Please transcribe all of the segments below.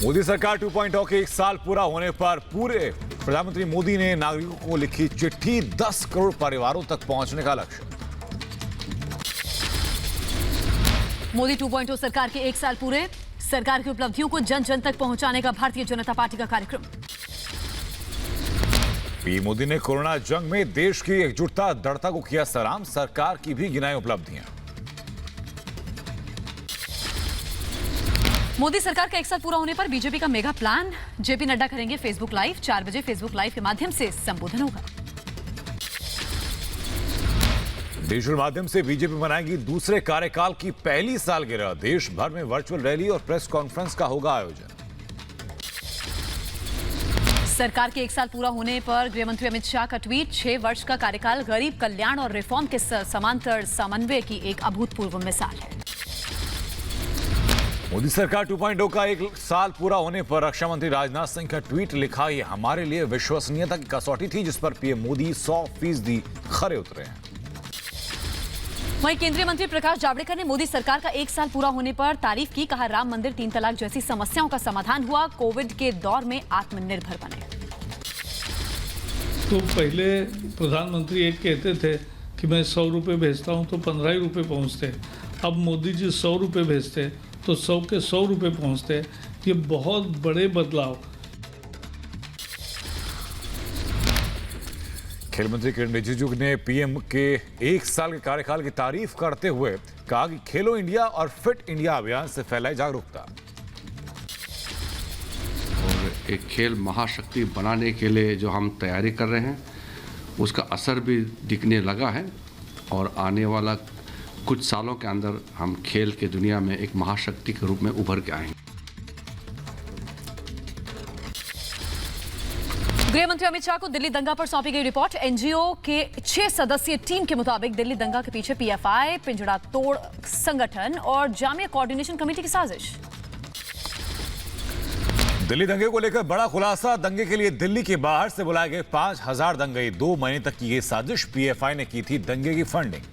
मोदी सरकार 2.0 के एक साल पूरा होने पर पूरे प्रधानमंत्री मोदी ने नागरिकों को लिखी चिट्ठी 10 करोड़ परिवारों तक पहुंचने का लक्ष्य। मोदी 2.0 सरकार के एक साल पूरे, सरकार की उपलब्धियों को जन जन तक पहुंचाने का भारतीय जनता पार्टी का कार्यक्रम। पीएम मोदी ने कोरोना जंग में देश की एकजुटता दृढ़ता को किया सलाम, सरकार की भी गिनाई उपलब्धियां। मोदी सरकार का एक साल पूरा होने पर बीजेपी का मेगा प्लान, जेपी नड्डा करेंगे फेसबुक लाइव, 4 बजे फेसबुक लाइव के माध्यम से संबोधन होगा। डिजिटल माध्यम से बीजेपी मनाएगी दूसरे कार्यकाल की पहली सालगिरह, देश भर में वर्चुअल रैली और प्रेस कॉन्फ्रेंस का होगा आयोजन। सरकार के एक साल पूरा होने पर गृहमंत्री अमित शाह का ट्वीट, 6 वर्ष का कार्यकाल गरीब कल्याण और रिफॉर्म के समांतर समन्वय की एक अभूतपूर्व मिसाल है। मोदी सरकार 2.0 का एक साल पूरा होने पर रक्षा मंत्री राजनाथ सिंह का ट्वीट, लिखा, ये हमारे लिए विश्वसनीयता की कसौटी थी जिस पर पीएम मोदी 100% खरे उतरे हैं। वहीं केंद्रीय मंत्री प्रकाश जावड़ेकर ने मोदी सरकार का एक साल पूरा होने पर तारीफ की, कहा, राम मंदिर, 3 तलाक जैसी समस्याओं का समाधान हुआ, कोविड के दौर में आत्मनिर्भर बने। तो पहले प्रधानमंत्री एक कहते थे कि मैं 100 रुपये भेजता हूं तो 15 ही रुपये पहुंचते, अब मोदी जी 100 रुपये भेजते तो 100 के 100 रुपये पहुंचते। ये बहुत बड़े बदलाव। खेल मंत्री किरण रिजिजू ने पीएम के एक साल के कार्यकाल की तारीफ करते हुए कहा कि खेलो इंडिया और फिट इंडिया अभियान से फैलाई जागरूकता। और एक खेल महाशक्ति बनाने के लिए जो हम तैयारी कर रहे हैं उसका असर भी दिखने लगा है और आने वाला कुछ सालों के अंदर हम खेल के दुनिया में एक महाशक्ति के रूप में उभर के आएंगे। गृह मंत्री अमित शाह को दिल्ली दंगा पर सौंपी गई रिपोर्ट, एनजीओ के 6 सदस्यीय टीम के मुताबिक दिल्ली दंगा के पीछे पीएफआई, पिंजड़ा तोड़ संगठन और जामिया कोऑर्डिनेशन कमेटी की साजिश। दिल्ली दंगे को लेकर बड़ा खुलासा, दंगे के लिए दिल्ली के बाहर से बुलाए गए 5000 दंगई, 2 महीने तक की ये साजिश, पीएफआई ने की थी दंगे की फंडिंग।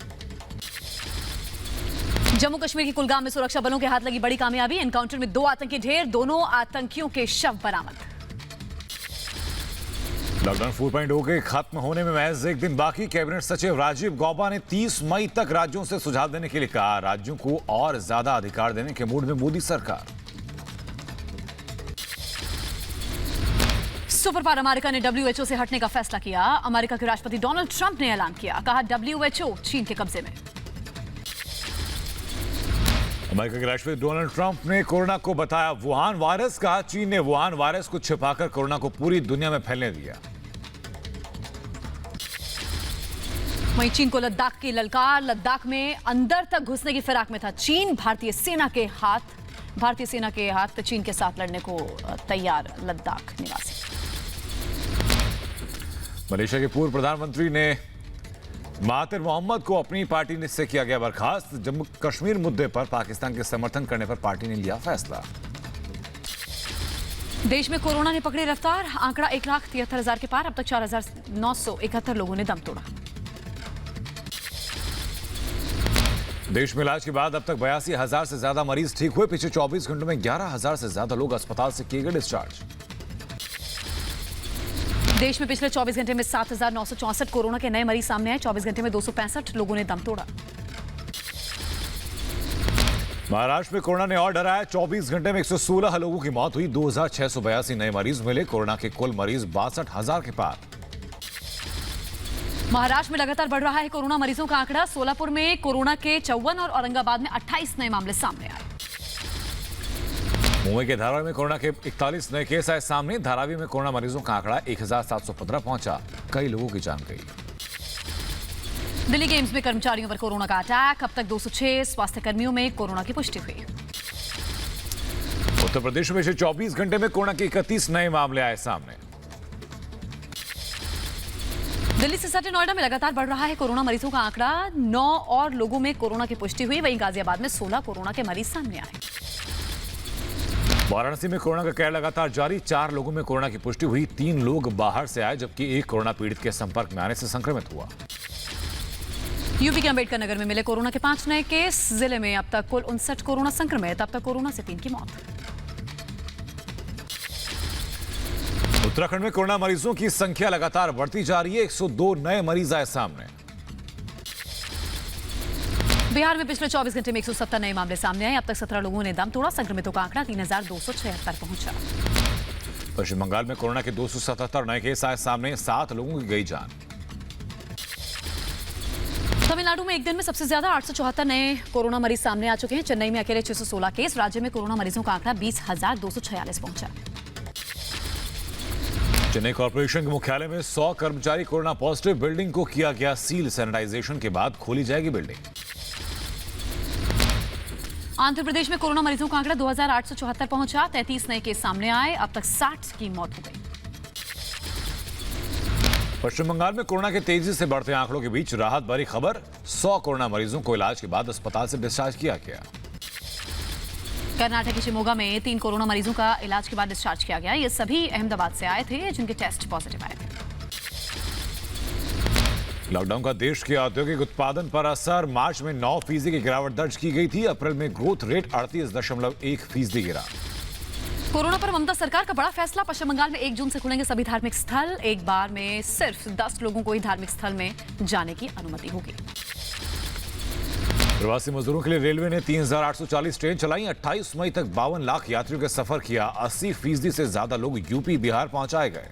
जम्मू कश्मीर की कुलगाम में सुरक्षा बलों के हाथ लगी बड़ी कामयाबी, एनकाउंटर में 2 आतंकी ढेर, दोनों आतंकियों के शव बरामद। लॉकडाउन 4.0 के खत्म होने में महज एक दिन बाकी, कैबिनेट सचिव राजीव गौबा ने 30 मई तक राज्यों से सुझाव देने के लिए कहा, राज्यों को और ज्यादा अधिकार देने के मूड में मोदी सरकार। सुपर पावर अमेरिका ने डब्ल्यूएचओ से हटने का फैसला किया, अमेरिका के राष्ट्रपति डोनाल्ड ट्रंप ने ऐलान किया, कहा डब्ल्यूएचओ चीन के कब्जे में। अमेरिका के राष्ट्रपति डोनाल्ड ट्रंप ने कोरोना को बताया वुहान वायरस, कहा चीन ने वुहान वायरस को छिपाकर कोरोना को पूरी दुनिया में फैलने दिया। वहीं चीन को लद्दाख की ललकार, लद्दाख में अंदर तक घुसने की फिराक में था चीन, भारतीय सेना के हाथ चीन के साथ लड़ने को तैयार लद्दाख निवासी। मलेशिया के पूर्व प्रधानमंत्री ने महातिर मोहम्मद को अपनी पार्टी से किया गया बर्खास्त, जम्मू कश्मीर मुद्दे पर पाकिस्तान के समर्थन करने पर पार्टी ने लिया फैसला। देश में कोरोना ने पकड़ी रफ्तार, आंकड़ा 1,73,000 के पार, अब तक 4,971 लोगों ने दम तोड़ा। देश में इलाज के बाद अब तक 82,000 से ज्यादा मरीज ठीक हुए, पिछले 24 घंटों में 11,000 से ज्यादा लोग अस्पताल से किए गए डिस्चार्ज। देश में पिछले 24 घंटे में 7,964 कोरोना के नए मरीज सामने आए, 24 घंटे में 265 लोगों ने दम तोड़ा। महाराष्ट्र में कोरोना ने और डराया, 24 घंटे में 116 लोगों की मौत हुई, 2,682 नए मरीज मिले, कोरोना के कुल मरीज 62,000 के पार। महाराष्ट्र में लगातार बढ़ रहा है कोरोना मरीजों का आंकड़ा, सोलापुर में कोरोना के 54 और औरंगाबाद में 28 नए मामले सामने आए। मुंबई के धारावी में कोरोना के 41 नए केस आए सामने, धारावी में कोरोना मरीजों का आंकड़ा 1,715 पहुंचा, कई लोगों की जान गई। दिल्ली गेम्स में कर्मचारियों पर कोरोना का अटैक, अब तक 206 स्वास्थ्य कर्मियों में कोरोना की पुष्टि हुई। उत्तर प्रदेश में पिछले 24 घंटे में कोरोना के 31 नए मामले आए सामने। दिल्ली से सटे नोएडा में लगातार बढ़ रहा है कोरोना मरीजों का आंकड़ा, 9 और लोगों में कोरोना की पुष्टि हुई, वहीं गाजियाबाद में 16 कोरोना के मरीज सामने आए। वाराणसी में कोरोना का कहर लगातार जारी, 4 लोगों में कोरोना की पुष्टि हुई, 3 लोग बाहर से आए जबकि एक कोरोना पीड़ित के संपर्क में आने से संक्रमित हुआ। यूपी के अंबेडकर नगर में मिले कोरोना के 5 नए केस, जिले में अब तक कुल 59 कोरोना संक्रमित, अब तक कोरोना से 3 की मौत। उत्तराखंड में कोरोना मरीजों की संख्या लगातार बढ़ती जा रही है। 102 नए मरीज आए सामने। बिहार में पिछले 24 घंटे में 170 नए मामले सामने आए। अब तक 17 लोगों ने दम तोड़ा। संक्रमितों का आंकड़ा 3276 पहुंचा। पश्चिम बंगाल में कोरोना के 277 नए केस आए सामने। 7 लोगों की गई जान। तमिलनाडु में एक दिन में सबसे ज्यादा 874 नए कोरोना मरीज सामने आ चुके हैं। चेन्नई में अकेले 616 केस। राज्य में कोरोना मरीजों का आंकड़ा 20,246 पहुंचा। चेन्नई कॉर्पोरेशन के मुख्यालय में 100 कर्मचारी कोरोना पॉजिटिव। बिल्डिंग को किया गया सील। सैनिटाइजेशन के बाद खोली जाएगी बिल्डिंग। आंध्र प्रदेश में कोरोना मरीजों का आंकड़ा 2874 पहुंचा। 33 नए केस सामने आए। अब तक 60 की मौत हो गई। पश्चिम बंगाल में कोरोना के तेजी से बढ़ते आंकड़ों के बीच राहत भरी खबर। 100 कोरोना मरीजों को इलाज के बाद अस्पताल से डिस्चार्ज किया गया। कर्नाटक के शिमोगा में 3 कोरोना मरीजों का इलाज के बाद डिस्चार्ज किया गया। ये सभी अहमदाबाद से आए थे, जिनके टेस्ट पॉजिटिव आए थे। लॉकडाउन का देश के औद्योगिक उत्पादन पर असर। मार्च में 9% की गिरावट दर्ज की गई थी। अप्रैल में ग्रोथ रेट 38.1% गिरा। कोरोना पर ममता सरकार का बड़ा फैसला। पश्चिम बंगाल में 1 जून से खुलेंगे सभी धार्मिक स्थल। एक बार में सिर्फ 10 लोगों को ही धार्मिक स्थल में जाने की अनुमति होगी। प्रवासी मजदूरों के लिए रेलवे ने 3840 ट्रेन चलाई। 28 मई तक 52 लाख यात्रियों का सफर किया। 80% से ज्यादा लोग यूपी बिहार पहुंचाए गए।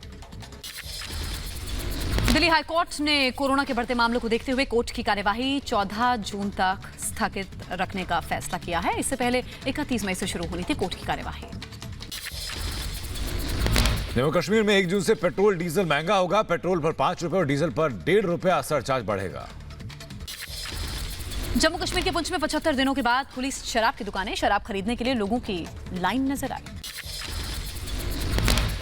दिल्ली हाईकोर्ट ने कोरोना के बढ़ते मामलों को देखते हुए कोर्ट की कार्यवाही 14 जून तक स्थगित रखने का फैसला किया है। इससे पहले 31 मई से शुरू होनी थी कोर्ट की कार्यवाही। जम्मू कश्मीर में 1 जून से पेट्रोल डीजल महंगा होगा। पेट्रोल पर 5 रुपए और डीजल पर 1.5 रुपया सरचार्ज बढ़ेगा। जम्मू कश्मीर के पुंछ में 75 दिनों के बाद खुली शराब की दुकानें। शराब खरीदने के लिए लोगों की लाइन नजर आई।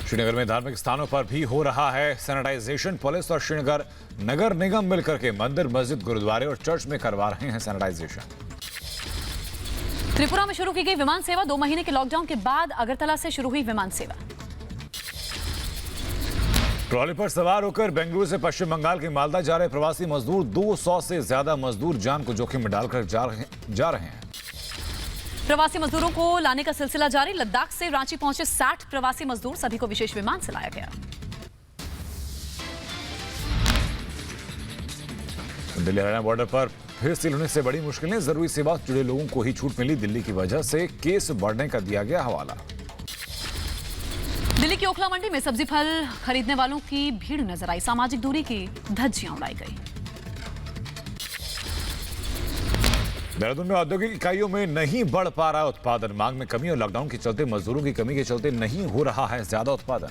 श्रीनगर में धार्मिक स्थानों पर भी हो रहा है सैनिटाइजेशन। पुलिस और श्रीनगर नगर निगम मिलकर के मंदिर, मस्जिद, गुरुद्वारे और चर्च में करवा रहे हैं सैनिटाइजेशन। त्रिपुरा में शुरू की गई विमान सेवा। 2 महीने के लॉकडाउन के बाद अगरतला से शुरू हुई विमान सेवा। ट्रॉली पर सवार होकर बेंगलुरु से पश्चिम बंगाल के मालदा जा रहे प्रवासी मजदूर। 200 से ज्यादा मजदूर जान को जोखिम में डालकर जा रहे हैं। प्रवासी मजदूरों को लाने का सिलसिला जारी। लद्दाख से रांची पहुंचे 60 प्रवासी मजदूर। सभी को विशेष विमान से लाया गया। दिल्ली हरियाणा बॉर्डर पर फिर सील होने से बड़ी मुश्किलें। जरूरी सेवा से जुड़े लोगों को ही छूट मिली। दिल्ली की वजह से केस बढ़ने का दिया गया हवाला। दिल्ली की ओखला मंडी में सब्जी फल खरीदने वालों की भीड़ नजर आई। सामाजिक दूरी की धज्जियां उड़ाई गई। देहरादून में औद्योगिक इकाइयों में नहीं बढ़ पा रहा उत्पादन। मांग में कमी और लॉकडाउन के चलते मजदूरों की कमी के चलते नहीं हो रहा है ज्यादा उत्पादन।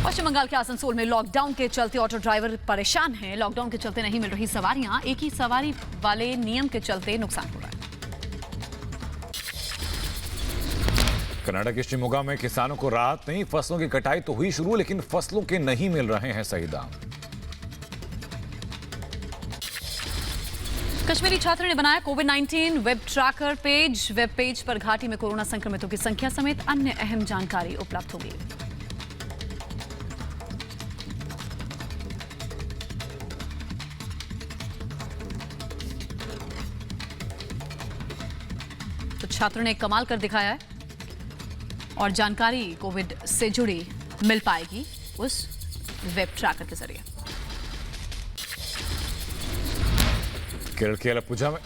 पश्चिम बंगाल के आसनसोल में लॉकडाउन के चलते ऑटो ड्राइवर परेशान हैं। लॉकडाउन के चलते नहीं मिल रही सवारियां। एक ही सवारी वाले नियम के चलते नुकसान हो रहा है। कर्नाटक के शिमोगा में किसानों को राहत नहीं। फसलों की कटाई तो हुई शुरू, लेकिन फसलों के नहीं मिल रहे हैं सही दाम। कश्मीरी छात्र ने बनाया कोविड-19 web tracker page. Web page पर घाटी में कोरोना संक्रमितों की संख्या समेत अन्य अहम जानकारी उपलब्ध होगी। तो छात्र ने कमाल कर दिखाया है और जानकारी कोविड से जुड़ी मिल पाएगी उस वेब ट्रैकर के जरिए। केरल के अलपुझा में